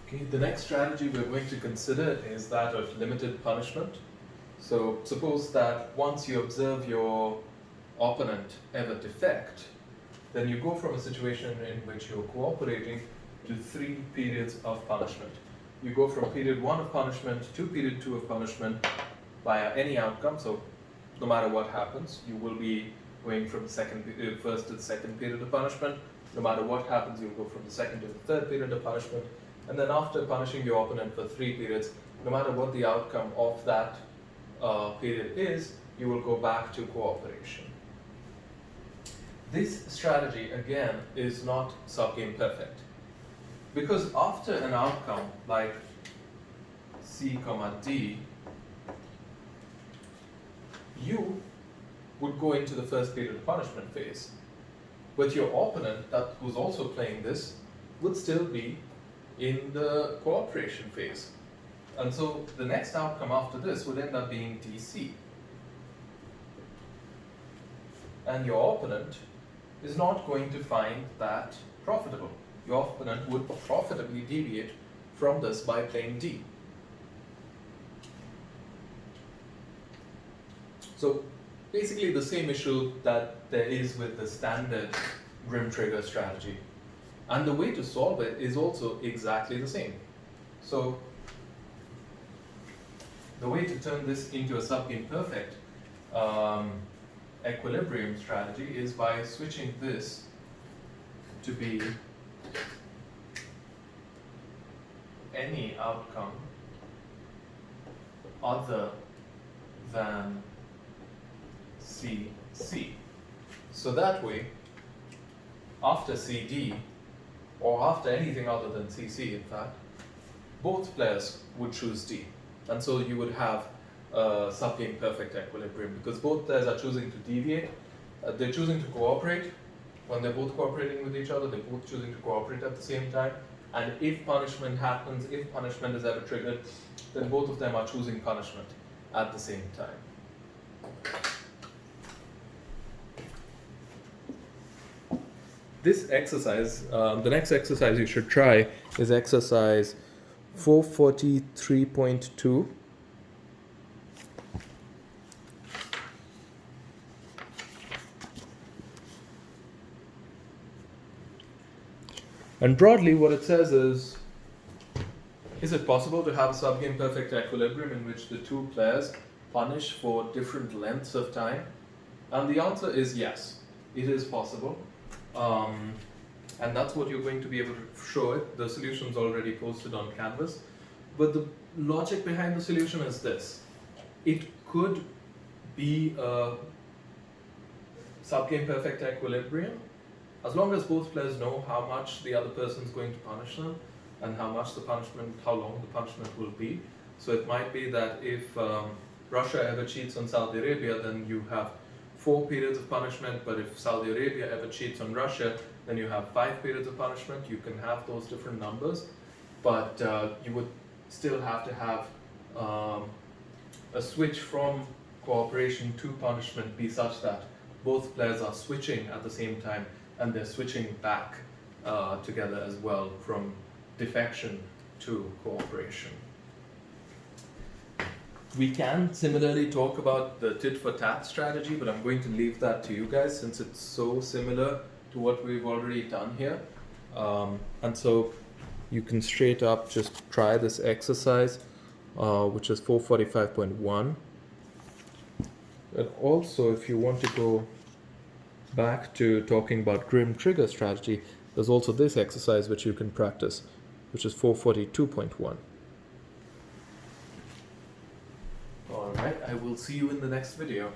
Okay, the next strategy we're going to consider is that of limited punishment. So suppose that once you observe your opponent ever defect, then you go from a situation in which you're cooperating to 3 periods of punishment. You go from period 1 of punishment to period 2 of punishment via any outcome. So no matter what happens, you will be going from the first to the second period of punishment. No matter what happens, you'll go from the second to the third period of punishment. And then after punishing your opponent for 3 periods, no matter what the outcome of that period is, you will go back to cooperation. This strategy, again, is not subgame perfect. Because after an outcome like C, D, you would go into the first period of punishment phase. But your opponent, that who's also playing this, would still be in the cooperation phase. And so the next outcome after this would end up being DC. And your opponent is not going to find that profitable. Your opponent would profitably deviate from this by playing D. So basically the same issue that there is with the standard Grim Trigger strategy. And the way to solve it is also exactly the same. So the way to turn this into a subgame perfect equilibrium strategy is by switching this to be any outcome other than CC. So that way, after CD, or after anything other than CC in fact, both players would choose D. And so you would have a subgame perfect equilibrium because both players are choosing to deviate. They're choosing to cooperate. When they're both cooperating with each other, they're both choosing to cooperate at the same time. And if punishment happens, if punishment is ever triggered, then both of them are choosing punishment at the same time. This exercise, the next exercise you should try is exercise 443.2. And broadly what it says is it possible to have a subgame perfect equilibrium in which the two players punish for different lengths of time? And the answer is yes, it is possible. And that's what you're going to be able to show it. The solution's already posted on Canvas. But the logic behind the solution is this. It could be a subgame perfect equilibrium as long as both players know how much the other person's going to punish them and how long the punishment will be. So it might be that if Russia ever cheats on Saudi Arabia, then you have 4 periods of punishment, but if Saudi Arabia ever cheats on Russia, then you have 5 periods of punishment. You can have those different numbers, but you would still have to have a switch from cooperation to punishment be such that both players are switching at the same time and they're switching back together as well from defection to cooperation. We can similarly talk about the tit for tat strategy, but I'm going to leave that to you guys since it's so similar to what we've already done here. And so you can straight up just try this exercise, which is 445.1. And also, if you want to go back to talking about Grim Trigger strategy, there's also this exercise which you can practice, which is 442.1. Alright, I will see you in the next video.